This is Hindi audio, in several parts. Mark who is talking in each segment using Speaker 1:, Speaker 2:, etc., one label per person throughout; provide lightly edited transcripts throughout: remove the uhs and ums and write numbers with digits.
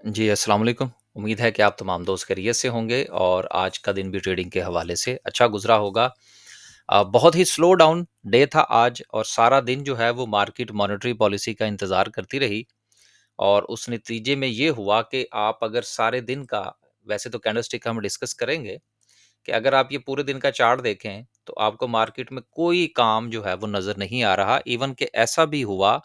Speaker 1: जी, अस्सलाम वालेकुम। उम्मीद है कि आप तमाम दोस्त खैरियत से होंगे और आज का दिन भी ट्रेडिंग के हवाले से अच्छा गुज़रा होगा। बहुत ही स्लो डाउन डे था आज और सारा दिन जो है वो मार्केट मॉनेटरी पॉलिसी का इंतज़ार करती रही और उस नतीजे में ये हुआ कि आप अगर सारे दिन का वैसे तो कैंडलस्टिक हम डिस्कस करेंगे कि अगर आप ये पूरे दिन का चार्ट देखें, तो आपको मार्केट में कोई काम जो है वो नज़र नहीं आ रहा। इवन कि ऐसा भी हुआ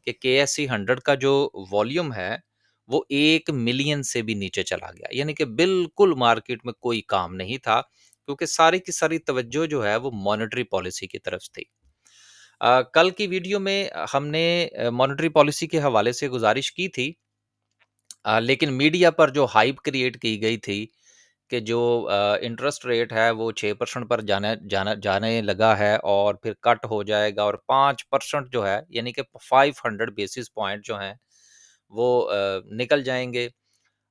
Speaker 1: कि केएसई 100 का जो वॉल्यूम है, वो 1 मिलियन से भी नीचे चला गया। यानी कि बिल्कुल मार्केट में कोई काम नहीं था, क्योंकि सारी की सारी तवज्जो जो है वो मॉनेटरी पॉलिसी की तरफ थी। कल की वीडियो में हमने मॉनेटरी पॉलिसी के हवाले से गुज़ारिश की थी, लेकिन मीडिया पर जो हाइप क्रिएट की गई थी कि जो इंटरेस्ट रेट है वो 6% पर जाने लगा है और फिर कट हो जाएगा और 5% जो है यानी कि 500 बेसिस पॉइंट जो हैं वो निकल जाएँगे।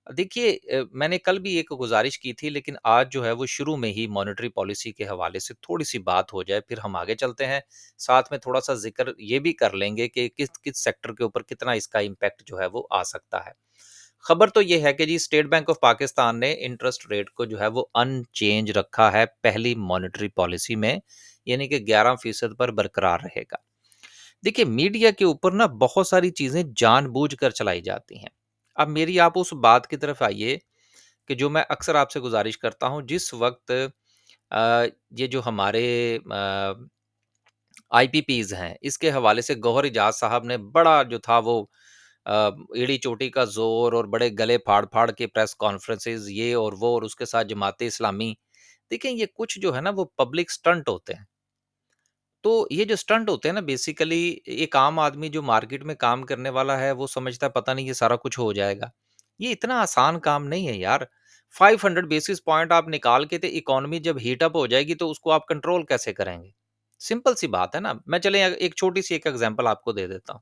Speaker 1: देखिए, मैंने कल भी एक गुज़ारिश की थी, लेकिन आज जो है वो शुरू में ही मॉनेटरी पॉलिसी के हवाले से थोड़ी-सी बात हो जाए, फिर हम आगे चलते हैं। साथ में थोड़ा-सा ज़िक्र ये भी कर लेंगे कि किस-किस सेक्टर के ऊपर कितना इसका इम्पैक्ट जो है वो आ सकता है। खबर तो ये है कि जी स्टेट बैंक ऑफ पाकिस्तान ने इंटरेस्ट रेट को जो है वो अनचेंज रखा है पहली मॉनेटरी पॉलिसी में, यानी कि 11% पर बरकरार रहेगा। देखिए, मीडिया के ऊपर ना बहुत सारी चीज़ें जानबूझकर चलाई जाती हैं। अब मेरी आप उस बात की तरफ आइए कि जो मैं अक्सर आपसे गुज़ारिश करता हूँ, जिस वक़्त ये जो हमारे आईपीपीज़ हैं, इसके हवाले से गौहर इजाज़ साहब ने बड़ा जो था वो एड़ी-चोटी का ज़ोर और बड़े गले फाड़-फाड़ के प्रेस कॉन्फ्रेंसेज़ ये और वो और उसके साथ जमात-ए-इस्लामी। देखिए, ये कुछ जो है ना वो पब्लिक स्टंट होते हैं। तो ये जो स्टंट होते हैं ना बेसिकली एक आम आदमी जो मार्केट में काम करने वाला है वो समझता है पता नहीं ये सारा कुछ हो जाएगा। ये इतना आसान काम नहीं है यार। 500 बेसिस पॉइंट आप निकाल के तो इकोनॉमी जब हीट अप हो जाएगी तो उसको आप कंट्रोल कैसे करेंगे? सिंपल सी बात है ना। मैं चले एक छोटी-सी एक एग्ज़ाम्पल आपको दे देता हूँ।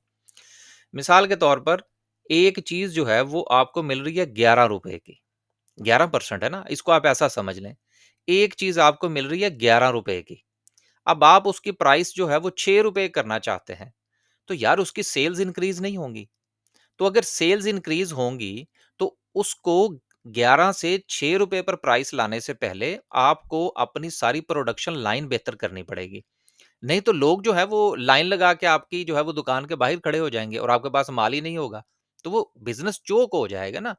Speaker 1: मिसाल के तौर पर एक चीज़ जो है वो आपको मिल रही है ₹11 की, 11% है ना? इसको आप ऐसा समझ लें। एक चीज़ आपको मिल रही है ₹11 की। अब आप उसकी प्राइस जो है वो ₹6 करना चाहते हैं, तो यार उसकी सेल्स इंक्रीज़ नहीं होंगी। तो अगर सेल्स इंक्रीज़ होंगी, तो उसको 11 से ₹6 पर प्राइस लाने से पहले आपको अपनी सारी प्रोडक्शन लाइन बेहतर करनी पड़ेगी। नहीं तो लोग जो है वो लाइन लगा के आपकी जो है वो दुकान के बाहर खड़े हो जाएँगे और आपके पास माल ही नहीं होगा। तो वो बिज़नेस चोक हो जाएगा ना।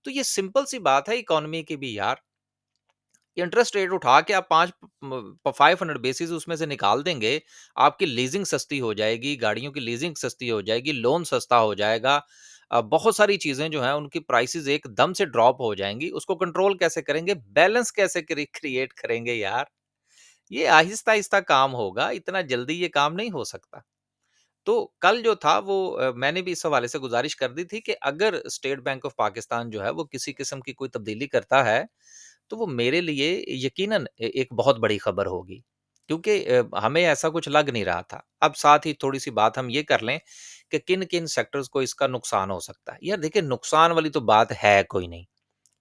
Speaker 1: तो ये सिंपल सी बात है इकोनॉमी की भी यार। इंटरेस्ट रेट उठा के आप 500 बेसिस उसमें से निकाल देंगे, आपकी लीज़िंग सस्ती हो जाएगी, गाड़ियों की लीज़िंग सस्ती हो जाएगी, लोन सस्ता हो जाएगा। बहुत सारी चीज़ें जो हैं उनकी प्राइसेज़ एकदम से ड्रॉप हो जाएँगी। उसको कंट्रोल कैसे करेंगे? बैलेंस कैसे क्रिएट करेंगे यार? ये आहिस्ता-आहिस्ता काम होगा, इतना जल्दी ये काम नहीं हो सकता। तो कल जो था वो मैंने भी इस हवाले से गुज़ारिश कर दी थी कि अगर स्टेट बैंक ऑफ पाकिस्तान जो है वो किसी किस्म की कोई तब्दीली करता है, तो वो मेरे लिए यकीनन एक बहुत बड़ी खबर होगी। क्योंकि हमें ऐसा कुछ लग नहीं रहा था। अब साथ ही थोड़ी-सी बात हम ये कर लें कि किन-किन सेक्टर्स को इसका नुकसान हो सकता है। यार देखिए, नुकसान वाली तो बात है कोई नहीं।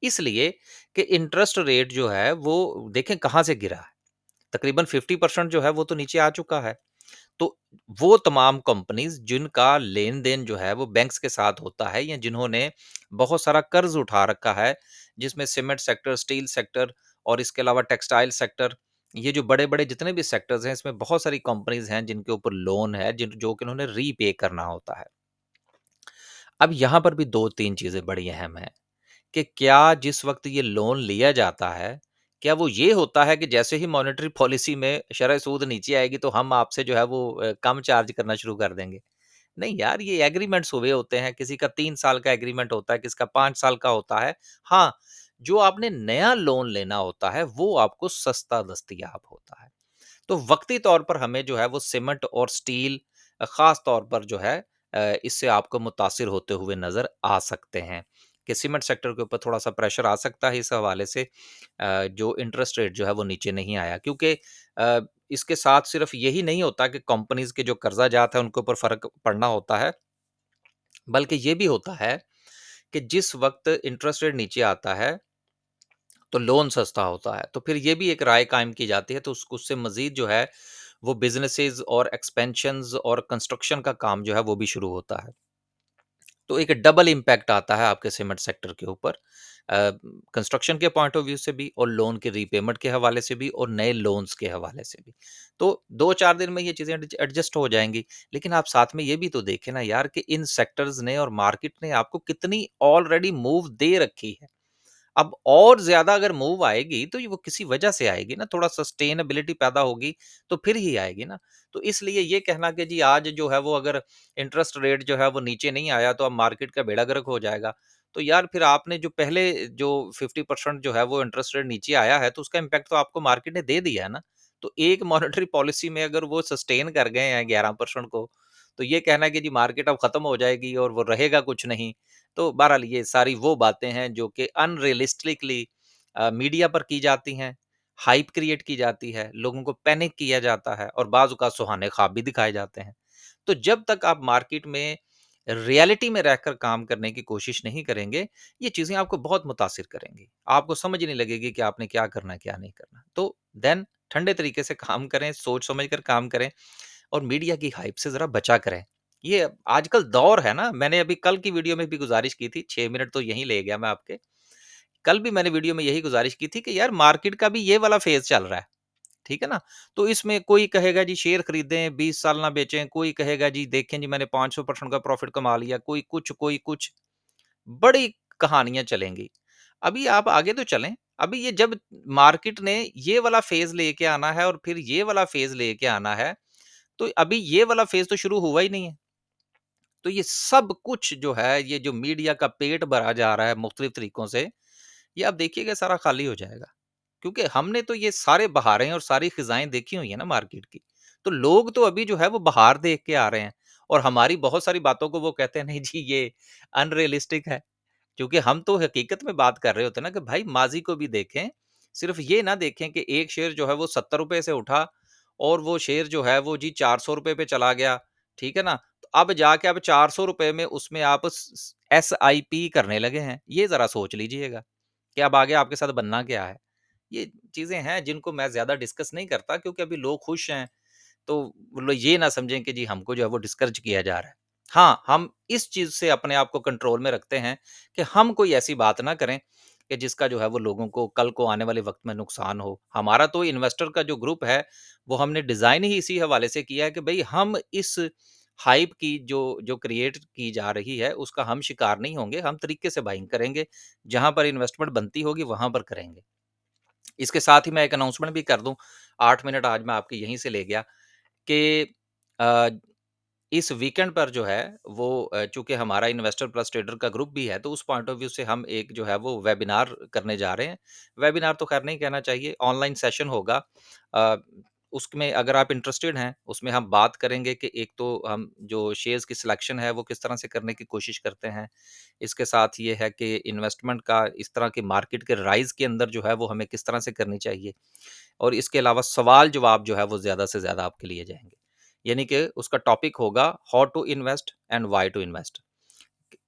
Speaker 1: इसलिए कि इंटरेस्ट रेट जो है वो देखें कहाँ से गिरा है। तकरीबन 50% जो है वो तो नीचे आ चुका है। तो वो तमाम कंपनीज़ जिनका लेन-देन जो है वो बैंक्स के साथ होता है या जिन्होंने बहुत सारा कर्ज़ उठा रखा है, जिसमें सीमेंट सेक्टर, स्टील सेक्टर और इसके अलावा टेक्सटाइल सेक्टर, ये जो बड़े-बड़े जितने भी सेक्टर्स हैं, इसमें बहुत सारी कंपनीज़ हैं जिनके ऊपर लोन है, जिन जो कि उन्होंने रीपे करना होता है। अब यहाँ पर भी 2-3 चीज़ें बड़ी अहम हैं कि क्या जिस वक़्त ये लोन लिया जाता है, क्या वो ये होता है कि जैसे ही मॉनेटरी पॉलिसी में शरह सूद नीचे आएगी तो हम आपसे जो है वो कम चार्ज करना शुरू कर देंगे? नहीं यार, ये एग्रीमेंट्स हुए होते हैं, किसी का 3 साल का एग्रीमेंट होता है, किसी का 5 साल का होता है। हाँ, जो आपने नया लोन लेना होता है, वो आपको सस्ता दस्तयाब होता है। तो वक़्ती तौर पर हमें जो है वो सीमेंट और स्टील ख़ास तौर पर जो है इससे आपको मुतासिर होते हुए नज़र आ सकते हैं कि सीमेंट सेक्टर के ऊपर थोड़ा-सा प्रेशर आ सकता है इस हवाले से जो इंटरेस्ट रेट जो है वो नीचे नहीं आया क्योंकि इसके साथ सिर्फ़ यही नहीं होता कि कंपनीज़ के जो कर्ज़ा जात है उनके ऊपर फ़र्क पड़ना होता है, बल्कि ये भी होता है कि जिस वक़्त इंटरेस्ट रेट नीचे आता है तो लोन सस्ता होता है। तो फिर ये भी एक राय कायम की जाती है तो उस उससे मज़ीद जो है वो बिज़नेसेस और एक्सपेंशन्स और कंस्ट्रक्शन का काम जो है वो भी शुरू होता है। तो एक डबल इम्पैक्ट आता है आपके सीमेंट सेक्टर के ऊपर, कंस्ट्रक्शन के पॉइंट ऑफ व्यू से भी और लोन के रीपेमेंट के हवाले से भी और नए लोन्स के हवाले से भी। तो 2-4 दिन में ये चीज़ें एडजस्ट हो जाएँगी। लेकिन आप साथ में ये भी तो देखें ना यार कि इन सेक्टर्स ने और मार्केट ने आपको कितनी ऑलरेडी मूव दे रखी है। अब और ज़्यादा अगर मूव आएगी तो ये वो किसी वजह से आएगी ना, थोड़ा सस्टेनेबिलिटी पैदा होगी तो फिर ही आएगी ना। तो इसलिए ये कहना कि जी आज जो है वो अगर इंटरेस्ट रेट जो है वो नीचे नहीं आया तो अब मार्केट का बेड़ा गर्क हो जाएगा। तो यार फिर आपने जो पहले जो 50% जो है वो इंटरेस्ट रेट नीचे आया है तो उसका इम्पैक्ट तो आपको मार्केट ने दे दिया है ना। तो एक मॉनेटरी पॉलिसी में अगर वो सस्टेन कर गए हैं 11% को, तो ये कहना है कि जी मार्केट अब खत्म हो जाएगी और वो रहेगा कुछ नहीं। तो बहरहाल ये सारी वो बातें हैं जो कि अनरियलिस्टिकली मीडिया पर की जाती हैं, हाइप क्रिएट की जाती है, लोगों को पैनिक किया जाता है और बाज़ औक़ात सुहाने ख्वाब भी दिखाए जाते हैं। तो जब तक आप मार्केट में रियलिटी में रहकर काम करने की कोशिश नहीं करेंगे, ये चीज़ें आपको बहुत मुतासिर करेंगी। आपको समझ ही नहीं लगेगी कि आपने क्या करना है, क्या नहीं करना। तो देन ठंडे तरीके से काम करें, सोच समझ कर काम करें और मीडिया की हाइप से ज़रा बचा करें। ये आजकल दौर है ना, मैंने अभी कल की वीडियो में भी गुज़ारिश की थी, 6 मिनट तो यहीं ले गया मैं आपके। कल भी मैंने वीडियो में यही गुज़ारिश की थी कि यार मार्केट का भी ये वाला फ़ेज़ चल रहा है, ठीक है ना? तो इसमें कोई कहेगा जी शेयर खरीदें, 20 साल ना बेचें, कोई कहेगा जी देखें जी मैंने 500% का प्रॉफ़िट कमा लिया, कोई कुछ, बड़ी कहानियाँ चलेंगी। अभी आप आगे तो चलें, अभी ये जब मार्केट ने ये वाला फ़ेज़ लेके आना है और फिर ये वाला फ़ेज़ लेके आना है, तो अभी ये वाला फ़ेज़ तो शुरू हुआ ही नहीं है। तो ये सब कुछ जो है, ये जो मीडिया का पेट भरा जा रहा है मुख्तलिफ तरीकों से, ये आप देखिएगा सारा खाली हो जाएगा। क्योंकि हमने तो ये सारे बहारें और सारी ख़िज़ाएँ देखी हुई हैं ना मार्केट की। तो लोग तो अभी जो है वो बहार देख के आ रहे हैं और हमारी बहुत सारी बातों को वो कहते हैं नहीं जी ये अनरियलिस्टिक है। क्योंकि हम तो हकीकत में बात कर रहे होते हैं ना कि भाई माज़ी को भी देखें, सिर्फ़ ये ना देखें कि एक शेयर जो है वो ₹70 से उठा और वो शेयर जो है वो जी ₹400 पे चला गया, ठीक है ना? तो अब जाके अब ₹400 में उसमें आप स एसआईपी करने लगे हैं, ये ज़रा सोच लीजिएगा कि अब आगे आपके साथ बनना क्या है? ये चीज़ें हैं जिनको मैं ज़्यादा डिस्कस नहीं करता क्योंकि अभी लोग खुश हैं। तो मतलब ये ना समझें कि जी हमको जो है वो डिस्करेज किया जा रहा है। हाँ, हम इस चीज़ से अपने आप को कंट्रोल में रखते हैं कि हम कोई ऐसी बात ना करें कि जिसका जो है वो लोगों को कल को आने वाले वक़्त में नुकसान हो। हमारा तो इन्वेस्टर का जो ग्रुप है, वो हमने डिज़ाइन ही इसी हवाले से किया है कि भई हम इस हाइप की जो जो क्रिएट की जा रही है, उसका हम शिकार नहीं होंगे, हम तरीके से बाइंग करेंगे। जहाँ पर इन्वेस्टमेंट बनती होगी, वहाँ पर करेंगे। इसके साथ ही मैं एक अनाउंसमेंट भी कर दूँ, 8 मिनट आज मैं आपके यहीं से ले गया कि अ, इस वीकेंड पर जो है वो चूँकि हमारा इन्वेस्टर प्लस ट्रेडर का ग्रुप भी है, तो उस पॉइंट ऑफ व्यू से हम एक जो है वो वेबिनार करने जा रहे हैं। वेबिनार तो खैर नहीं कहना चाहिए, ऑनलाइन सेशन होगा। अ, उसमें अगर आप इंटरेस्टेड हैं, उसमें हम बात करेंगे कि एक तो हम जो शेयर्स की सिलेक्शन है, वो किस तरह से करने की कोशिश करते हैं। इसके साथ ये है कि इन्वेस्टमेंट का इस तरह की मार्केट के राइज़ के अंदर जो है वो हमें किस तरह से करनी चाहिए। और इसके अलावा सवाल-जवाब जो है वो ज़्यादा से ज़्यादा आपके लिए जाएँगे। यानी कि उसका टॉपिक होगा how to invest and why to invest.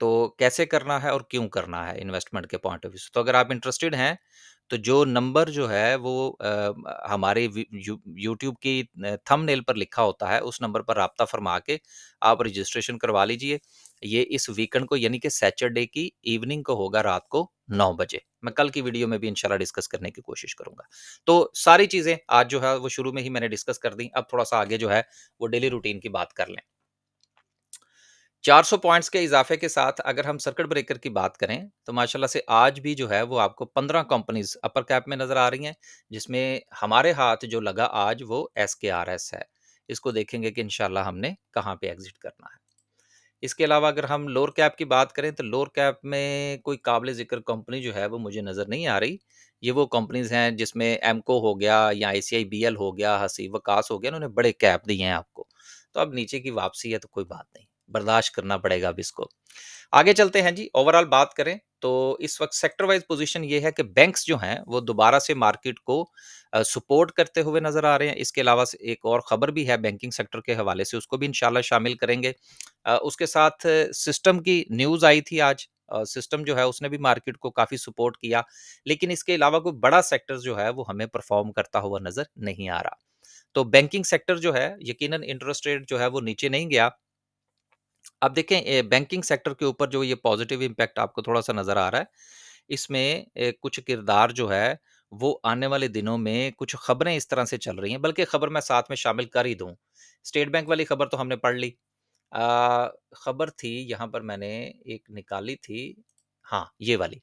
Speaker 1: तो कैसे करना है और क्यों करना है इन्वेस्टमेंट के पॉइंट ऑफ व्यू से। तो अगर आप इंटरेस्टेड हैं, तो जो नंबर जो है वो हमारे यूट्यूब की थंबनेल पर लिखा होता है, उस नंबर पर राब्ता फ़रमा के आप रजिस्ट्रेशन करवा लीजिए। ये इस वीकेंड को यानी कि सैटरडे की इवनिंग को होगा रात को 9 बजे। मैं कल की वीडियो में भी इंशाल्लाह डिस्कस करने की कोशिश करूँगा। तो सारी चीज़ें आज जो है वो शुरू में ही मैंने डिस्कस कर दी। अब थोड़ा-सा आगे जो है वो डेली रूटीन की बात कर लें। 400 पॉइंट्स के इज़ाफ़े के साथ अगर हम सर्किट ब्रेकर की बात करें, तो माशाल्लाह से आज भी जो है वो आपको 15 कंपनीज़ अपर कैप में नज़र आ रही हैं, जिसमें हमारे हाथ जो लगा आज वो एसकेआरएस है। इसको देखेंगे कि इंशाल्लाह हमने कहाँ पे एग्ज़िट करना है। इसके अलावा अगर हम लोअर कैप की बात करें, तो लोअर कैप में कोई काबिल ज़िक्र कंपनी जो है वो मुझे नज़र नहीं आ रही। ये वो कंपनीज़ हैं जिसमें एमको हो गया या आईसीआईबीएल हो गया, हसीब वकास हो गया, इन्होंने बड़े कैप दिए हैं आपको। तो अब नीचे की वापसी है तो कोई बात नहीं, बर्दाश्त करना पड़ेगा अब इसको। आगे चलते हैं जी, ओवरऑल बात करें तो इस वक़्त सेक्टर वाइज़ पोज़ीशन ये है कि बैंक्स जो हैं वो दोबारा से मार्केट को सपोर्ट करते हुए नज़र आ रहे हैं। इसके अलावा से एक और ख़बर भी है बैंकिंग सेक्टर के हवाले से, उसको भी इंशाल्लाह शामिल करेंगे। उसके साथ सिस्टम की न्यूज़ आई थी आज। सिस्टम जो है उसने भी मार्केट को काफ़ी सपोर्ट किया। लेकिन इसके अलावा कोई बड़ा सेक्टर जो है वो हमें परफ़ॉर्म करता हुआ नज़र नहीं आ रहा। तो बैंकिंग सेक्टर जो है यकीनन इंटरेस्ट रेट जो है वो नीचे नहीं गया। अब देखें बैंकिंग सेक्टर के ऊपर जो ये पॉजिटिव इम्पैक्ट आपको थोड़ा-सा नज़र आ रहा है, इसमें कुछ किरदार जो है, वो आने वाले दिनों में कुछ खबरें इस तरह से चल रही हैं, बल्कि खबर मैं साथ में शामिल कर ही दूँ। स्टेट बैंक वाली खबर तो हमने पढ़ ली। खबर थी यहाँ पर मैंने एक निकाली थी, हाँ, ये वाली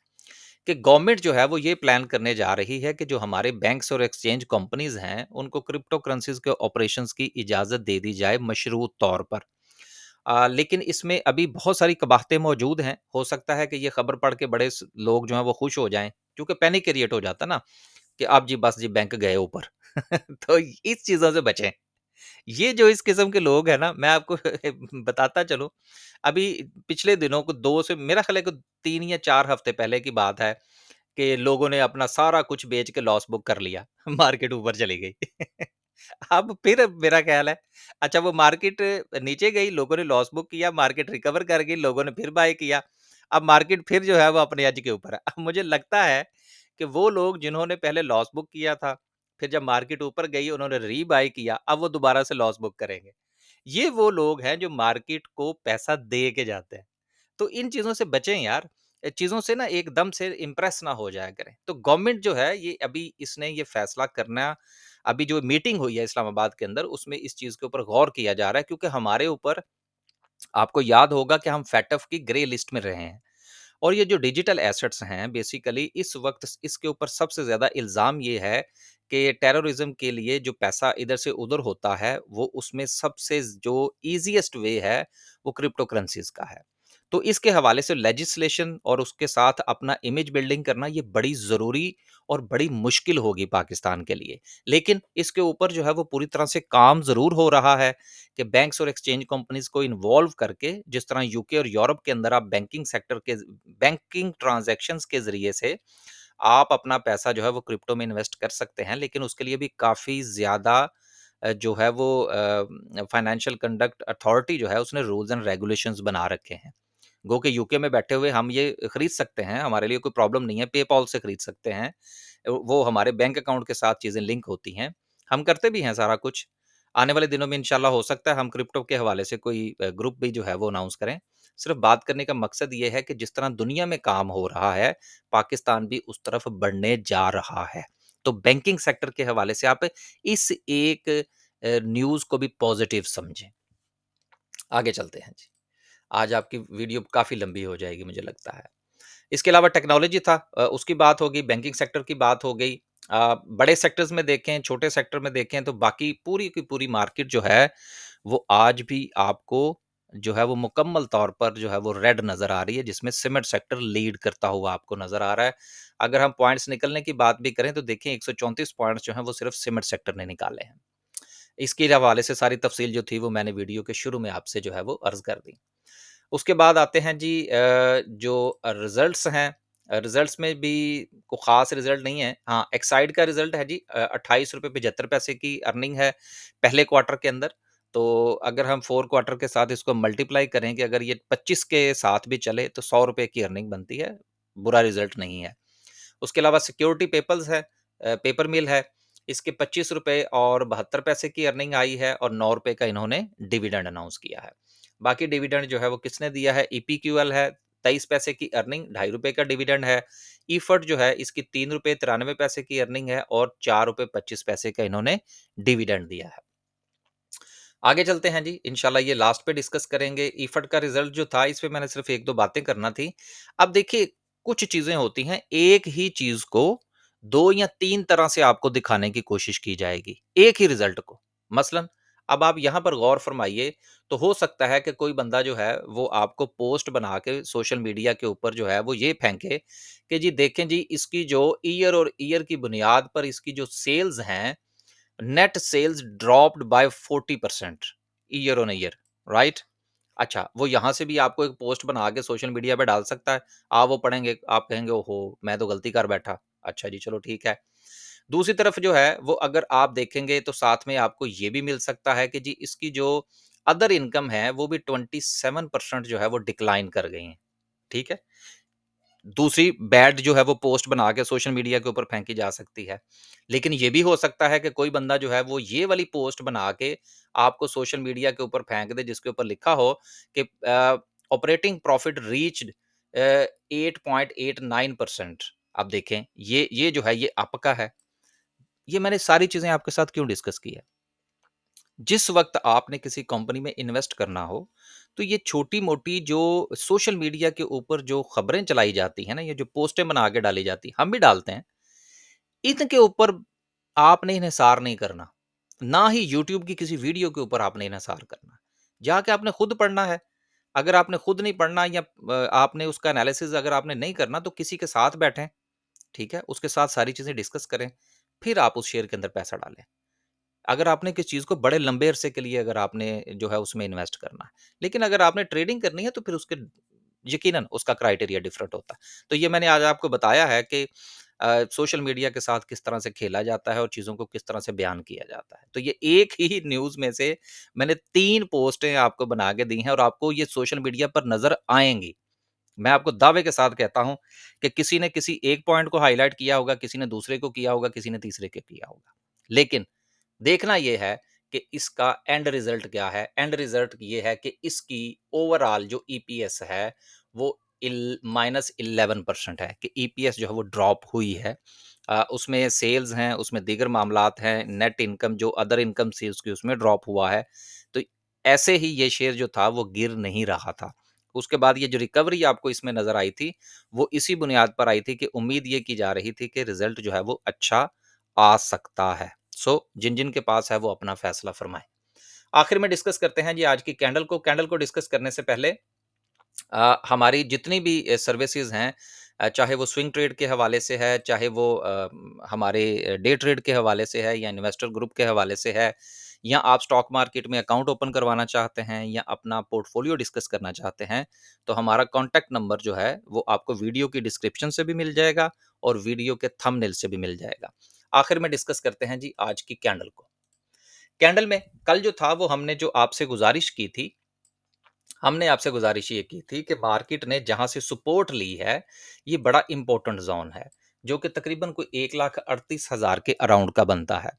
Speaker 1: कि गवर्नमेंट जो है वो ये प्लान करने जा रही है कि जो हमारे बैंक्स और एक्सचेंज कंपनीज़ हैं, उनको क्रिप्टो करेंसीज़ के ऑपरेशंस की इजाज़त दे दी जाए मशरूत तौर पर। लेकिन इसमें अभी बहुत सारी कबाहतें मौजूद हैं। हो सकता है कि ये खबर पढ़ के बड़े लोग जो हैं वो खुश हो जाएँ, क्योंकि पैनिक क्रिएट हो जाता है ना कि अब जी बस जी बैंक गए ऊपर। तो इस चीज़ों से बचें। ये जो इस किस्म के लोग हैं ना, मैं आपको बताता चलूँ, अभी पिछले दिनों को 2 से मेरा ख़्याल है कि 3 या 4 हफ़्ते पहले की बात है कि लोगों ने अपना सारा कुछ बेच के लॉस बुक कर लिया। मार्केट ऊपर चली गई। अब फिर मेरा ख़्याल है, अच्छा वो मार्केट नीचे गई, लोगों ने लॉस बुक किया, मार्केट रिकवर कर गई, लोगों ने फिर बाय किया। अब मार्केट फिर जो है वो अपने एज के ऊपर है। अब मुझे लगता है कि वो लोग जिन्होंने पहले लॉस बुक किया था, फिर जब मार्केट ऊपर गई उन्होंने रीबाय किया, अब वो दोबारा से लॉस बुक करेंगे। ये वो लोग हैं जो मार्केट को पैसा दे के जाते हैं। तो इन चीज़ों से बचें यार। चीज़ों से ना एकदम से इम्प्रेस ना हो जाया करें। तो गवर्नमेंट जो है ये अभी इसने ये फैसला करना, अभी जो मीटिंग हुई है इस्लामाबाद के अंदर उसमें इस चीज़ के ऊपर गौर किया जा रहा है, क्योंकि हमारे ऊपर आपको याद होगा कि हम फेटफ की ग्रे लिस्ट में रहे हैं। और ये जो डिजिटल एसेट्स हैं बेसिकली इस वक़्त इसके ऊपर सबसे ज़्यादा इल्ज़ाम ये है कि टेररिज़्म के लिए जो पैसा इधर से उधर होता है, वो उसमें सबसे जो ईज़ीएस्ट वे है, वो क्रिप्टो करेंसीज़ का है। तो इसके हवाले से लेजिस्लेशन और उसके साथ अपना इमेज बिल्डिंग करना ये बड़ी ज़रूरी और बड़ी मुश्किल होगी पाकिस्तान के लिए। लेकिन इसके ऊपर जो है वो पूरी तरह से काम ज़रूर हो रहा है कि बैंक्स और एक्सचेंज कंपनीज़ को इन्वॉल्व करके जिस तरह यूके और यूरोप के अंदर आप बैंकिंग सेक्टर के बैंकिंग ट्रांज़ैक्शंस के ज़रिए से आप अपना पैसा जो है वो क्रिप्टो में इन्वेस्ट कर सकते हैं। लेकिन उसके लिए भी काफ़ी ज़्यादा जो है वो फाइनेंशियल कंडक्ट अथॉरिटी जो है उसने रूल्स एंड रेगुलेशंस बना रखे हैं। गो के यूके में बैठे हुए हम ये खरीद सकते हैं, हमारे लिए कोई प्रॉब्लम नहीं है, पेपॉल से खरीद सकते हैं। वो हमारे बैंक अकाउंट के साथ चीज़ें लिंक होती हैं। हम करते भी हैं सारा कुछ। आने वाले दिनों में इंशाल्लाह हो सकता है हम क्रिप्टो के हवाले से कोई ग्रुप भी जो है वो अनाउंस करें। सिर्फ़ बात करने का मकसद ये है कि जिस तरह दुनिया में काम हो रहा है, पाकिस्तान भी उस तरफ बढ़ने जा रहा है। तो बैंकिंग सेक्टर के हवाले से आप इस एक न्यूज़ को भी पॉज़िटिव समझें। आगे चलते हैं जी। आज आपकी वीडियो काफ़ी लंबी हो जाएगी मुझे लगता है। इसके अलावा टेक्नोलॉजी था, उसकी बात हो गई, बैंकिंग सेक्टर की बात हो गई। बड़े सेक्टर्स में देखें, छोटे सेक्टर में देखें तो बाकी पूरी की पूरी मार्केट जो है, वो आज भी आपको जो है वो मुकम्मल तौर पर जो है वो रेड नज़र आ रही है, जिसमें सीमेंट सेक्टर लीड करता हुआ आपको नज़र आ रहा है। अगर हम पॉइंट्स निकलने की बात भी करें तो देखिए 134 पॉइंट्स जो हैं वो सिर्फ़ सीमेंट सेक्टर ने निकाले हैं। इसके हवाले से सारी तफ़सील जो थी वो मैंने वीडियो के शुरू में आपसे जो है वो अर्ज़ कर दी। उसके बाद आते हैं जी जो रिज़ल्ट्स हैं, रिज़ल्ट्स में भी कोई ख़ास रिज़ल्ट नहीं है। हाँ, एक्साइड का रिज़ल्ट है जी, ₹28.75 की अर्निंग है पहले क्वार्टर के अंदर। तो अगर हम 4 क्वार्टर के साथ इसको मल्टीप्लाई करें कि अगर ये 25 के साथ भी चले तो ₹100 की अर्निंग बनती है, बुरा रिज़ल्ट नहीं है। उसके अलावा सिक्योरिटी पेपर्स है, पेपर मिल है, इसके ₹25 और 72 पैसे की अर्निंग आई है और ₹9 का इन्होंने डिविडेंड अनाउंस किया है। बाकी डिविडेंड जो है वो किसने दिया है, ईपीक्यूएल है, 23 पैसे की अर्निंग, ₹2.5 का डिविडेंड है। ईफड जो है इसकी ₹3.93 की अर्निंग है और ₹4.25 का इन्होंने डिविडेंड दिया है। आगे चलते हैं जी, इंशाल्लाह ये लास्ट पे डिस्कस करेंगे। ईफड का रिज़ल्ट जो था, इस पे मैंने सिर्फ़ 1-2 बातें करना थी। अब देखिए, कुछ चीज़ें होती हैं, एक ही चीज़ को 2 या 3 तरह से आपको दिखाने की कोशिश की जाएगी, एक ही रिज़ल्ट को। मसलन, अब आप यहाँ पर गौर फरमाइए, तो हो सकता है कि कोई बंदा जो है, वो आपको पोस्ट बना के सोशल मीडिया के ऊपर जो है, वो ये फेंके कि जी देखें जी, इसकी जो ईयर और ईयर की बुनियाद पर इसकी जो सेल्स हैं net sales dropped by 40% year on year, right? अच्छा, वो यहाँ से भी आपको एक पोस्ट बना के सोशल मीडिया पे डाल सकता है। आप वो पढ़ेंगे, आप कहेंगे ओहो! मैं तो गलती कर बैठा। अच्छा जी, चलो ठीक है। दूसरी तरफ जो है वो अगर आप देखेंगे तो साथ में आपको ये भी मिल सकता है कि जी इसकी जो अदर इनकम है वो भी 27% जो है वो डिक्लाइन कर गई हैं, ठीक है? दूसरी बैड जो है वो पोस्ट बना के सोशल मीडिया के ऊपर फेंकी जा सकती है। लेकिन ये भी हो सकता है कि कोई बंदा जो है वो ये वाली पोस्ट बना के आपको सोशल मीडिया के ऊपर फेंक दे जिसके ऊपर लिखा हो कि ऑपरेटिंग प्रॉफिट रीच्ड 8.89%। अब देखें ये जो है ये आपका है। ये मैंने सारी चीज़ें आपके साथ क्यों डिस्कस की है? जिस वक़्त आपने किसी कंपनी में इन्वेस्ट करना हो, तो ये छोटी-मोटी जो सोशल मीडिया के ऊपर जो खबरें चलाई जाती हैं ना, ये जो पोस्टें बना के डाली जाती हैं, हम भी डालते हैं, इनके ऊपर आपने इन्हिसार नहीं करना। ना ही यूट्यूब की किसी वीडियो के ऊपर आपने इन्हिसार करना। जाके आपने खुद पढ़ना है। अगर आपने खुद नहीं पढ़ना या आपने उसका एनालिसिस अगर आपने नहीं करना, तो किसी के साथ बैठें, ठीक है? उसके साथ सारी चीज़ें डिस्कस करें, फिर आप उस शेयर के अंदर पैसा डालें। अगर आपने किसी चीज़ को बड़े लंबे अरसे के लिए अगर आपने जो है उसमें इन्वेस्ट करना है। लेकिन अगर आपने ट्रेडिंग करनी है तो फिर उसके यकीनन उसका क्राइटेरिया डिफरेंट होता है। तो ये मैंने आज आपको बताया है कि सोशल मीडिया के साथ किस तरह से खेला जाता है और चीज़ों को किस तरह से बयान किया जाता है। तो ये एक ही न्यूज़ में से मैंने 3 पोस्टें आपको बना के दी हैं और आपको ये सोशल मीडिया पर नज़र आएँगी। मैं आपको दावे के साथ कहता हूँ कि किसी ने किसी एक पॉइंट को हाइलाइट किया होगा, किसी ने दूसरे को किया होगा, किसी ने तीसरे को किया होगा। लेकिन देखना ये है कि इसका एंड रिजल्ट क्या है। एंड रिजल्ट ये है कि इसकी ओवरऑल जो ईपीएस है वो -11% है कि ईपीएस जो है वो ड्रॉप हुई है। उसमें सेल्स हैं, उसमें दीगर मामलात हैं, नेट इनकम जो अदर इनकम थी उसकी उसमें ड्रॉप हुआ है। तो ऐसे ही ये शेयर जो था वो गिर नहीं रहा था। उसके बाद ये जो रिकवरी आपको इसमें नजर आई थी वो इसी बुनियाद पर आई थी कि उम्मीद ये की जा रही थी कि रिजल्ट जो है वो अच्छा आ सकता है। सो जिन-जिन के पास है वो अपना फैसला फरमाएँ। आखिर में डिस्कस करते हैं जी आज की कैंडल को। कैंडल को डिस्कस करने से पहले हमारी जितनी भी सर्विसेज़ हैं, चाहे वो स्विंग ट्रेड के हवाले से है, चाहे वो हमारे डे ट्रेड के हवाले से है या इन्वेस्टर ग्रुप के हवाले से है, या आप स्टॉक मार्केट में अकाउंट ओपन करवाना चाहते हैं या अपना पोर्टफोलियो डिस्कस करना चाहते हैं, तो हमारा कॉन्टैक्ट नंबर जो है वो आपको वीडियो की डिस्क्रिप्शन से भी मिल जाएगा और वीडियो के थंबनेल से भी मिल जाएगा। आखिर में डिस्कस करते हैं जी आज की कैंडल को। कैंडल में कल जो था वो हमने जो आपसे गुज़ारिश की थी, हमने आपसे गुज़ारिश ये की थी कि मार्केट ने जहाँ से सपोर्ट ली है, ये बड़ा इम्पोर्टेंट ज़ोन है, जो कि तकरीबन कोई 1,38,000 के अराउंड का बनता है।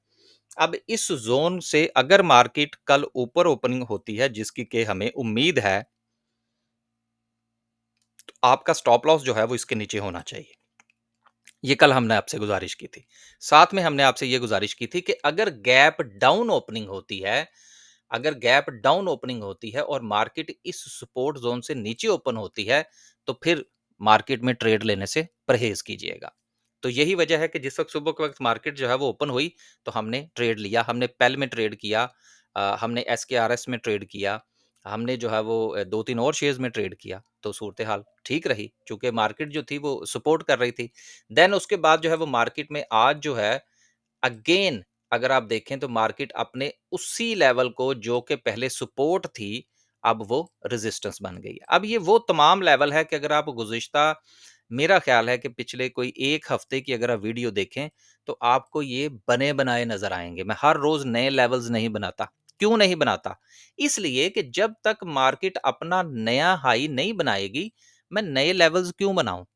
Speaker 1: अब इस ज़ोन से अगर मार्केट कल ऊपर ओपनिंग होती है, जिसकी कि हमें उम्मीद है, तो आपका स्टॉप लॉस जो है वो इसके नीचे होना चाहिए। ये कल हमने आपसे गुज़ारिश की थी। साथ में हमने आपसे ये गुज़ारिश की थी कि अगर गैप डाउन ओपनिंग होती है, अगर गैप डाउन ओपनिंग होती है और मार्केट इस सपोर्ट ज़ोन से नीचे ओपन होती है, तो फिर मार्केट में ट्रेड लेने से परहेज़ कीजिएगा। तो यही वजह है कि जिस वक़्त सुबह के वक़्त मार्केट जो है वो ओपन हुई, तो हमने ट्रेड लिया, हमने पेल में ट्रेड किया, हमने एसकेआरएस में ट्रेड किया, हमने जो है वो 2-3 और शेयर्स में ट्रेड किया, तो सूरत-ए-हाल ठीक रही, चूँकि मार्केट जो थी वो सपोर्ट कर रही थी। देन उसके बाद जो है वो मार्केट में आज जो है अगेन अगर आप देखें तो मार्केट अपने उसी लेवल को जो कि पहले सपोर्ट थी, अब वो रेजिस्टेंस बन गई है। अब ये वो तमाम लेवल है कि अगर आप गुज़िश्ता मेरा ख़्याल है कि पिछले कोई 1 हफ़्ते की अगर आप वीडियो देखें, तो आपको ये बने-बनाए नज़र आएँगे। मैं हर रोज़ नए लेवल्स नहीं बनाता। क्यों नहीं बनाता? इसलिए कि जब तक मार्केट अपना नया हाई नहीं बनाएगी, मैं नए लेवल्स क्यों बनाऊँ?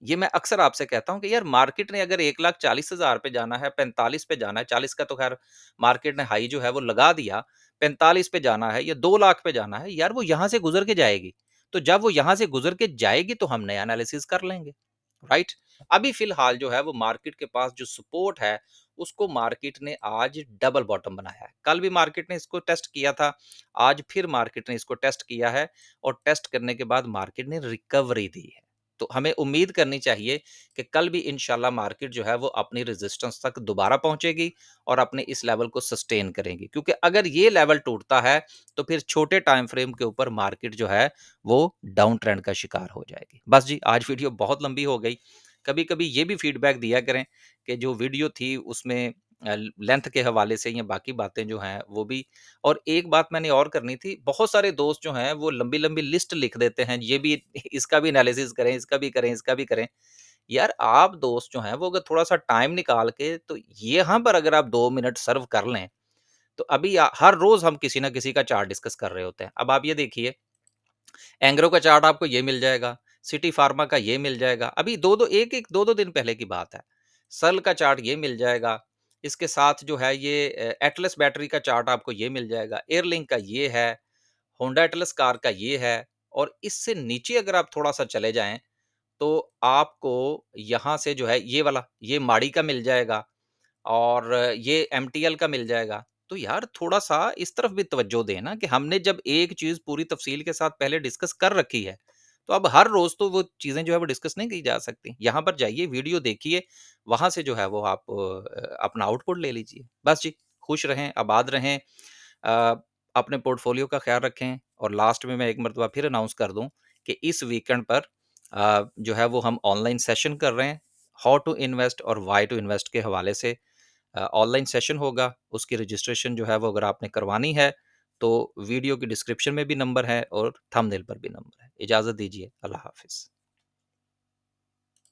Speaker 1: ये मैं अक्सर आपसे कहता हूँ कि यार मार्केट ने अगर 1,40,000 पे जाना है, 45 पे जाना है, 40 का तो ख़ैर मार्केट ने हाई जो है वो लगा दिया, 45 पे जाना है या 2 लाख पे जाना है, यार वो यहाँ से गुज़र के जाएगी। तो जब वो यहाँ से गुज़र के जाएगी तो हम नया एनालिसिस कर लेंगे, राइट? अभी फ़िलहाल जो है वो मार्केट के पास जो सपोर्ट है, उसको मार्केट ने आज डबल बॉटम बनाया है। कल भी मार्केट ने इसको टेस्ट किया था, आज फिर मार्केट ने इसको टेस्ट किया है और टेस्ट करने के बाद मार्केट ने रिकवरी दी है। तो हमें उम्मीद करनी चाहिए कि कल भी इंशाल्लाह मार्केट जो है वो अपनी रेजिस्टेंस तक दोबारा पहुंचेगी और अपने इस लेवल को सस्टेन करेंगी, क्योंकि अगर ये लेवल टूटता है तो फिर छोटे टाइम फ्रेम के ऊपर मार्केट जो है वो डाउन ट्रेंड का शिकार हो जाएगी। बस जी आज वीडियो बहुत लंबी हो गई। कभी कभी ये भी फीडबैक दिया करें कि जो वीडियो थी उसमें लेंथ के हवाले से या बाकी बातें जो हैं वो भी। और एक बात मैंने और करनी थी, बहुत सारे दोस्त जो हैं वो लंबी-लंबी लिस्ट लिख देते हैं, ये भी इसका भी एनालिसिस करें, इसका भी करें, इसका भी करें। यार आप दोस्त जो हैं वो अगर थोड़ा-सा टाइम निकाल के तो यहाँ पर अगर आप 2 मिनट सर्व कर लें, तो अभी हर रोज़ हम किसी न किसी का चार्ट डिस्कस कर रहे होते हैं। अब आप ये देखिए, एंग्रो का चार्ट आपको ये मिल जाएगा, सिटी फार्मा का ये मिल जाएगा। अभी 2-2 1-1 2-2 दिन पहले की बात है। सल का चार्ट ये मिल जाएगा। इसके साथ जो है ये एटलस बैटरी का चार्ट आपको ये मिल जाएगा। एयरलिंक का ये है, होंडा एटलस कार का ये है और इससे नीचे अगर आप थोड़ा-सा चले जाएँ, तो आपको यहाँ से जो है ये वाला, ये माड़ी का मिल जाएगा। और ये एमटीएल का मिल जाएगा। तो यार थोड़ा-सा इस तरफ भी तवज्जो दें ना कि हमने जब एक चीज़ पूरी तफ़सील के साथ पहले डिस्कस कर रखी है, तो अब हर रोज़ तो वो चीज़ें जो है वो डिस्कस नहीं की जा सकती। यहाँ पर जाइए, वीडियो देखिए, वहाँ से जो है वो आप अपना आउटपुट ले लीजिए। बस जी, खुश रहें, आबाद रहें, अ, अपने पोर्टफ़ोलियो का ख़्याल रखें और लास्ट में मैं एक मर्तबा फिर अनाउंस कर दूँ कि इस वीकेंड पर जो है वो हम ऑनलाइन सेशन कर रहे हैं। हाउ टू इन्वेस्ट और व्हाई टू इन्वेस्ट के हवाले से ऑनलाइन सेशन होगा, उसकी रजिस्ट्रेशन जो है वो अगर आपने करवानी है, तो वीडियो की डिस्क्रिप्शन में भी नंबर है और थंबनेल पर भी नंबर है। इजाज़त दीजिए, अल्लाह हाफ़िज़।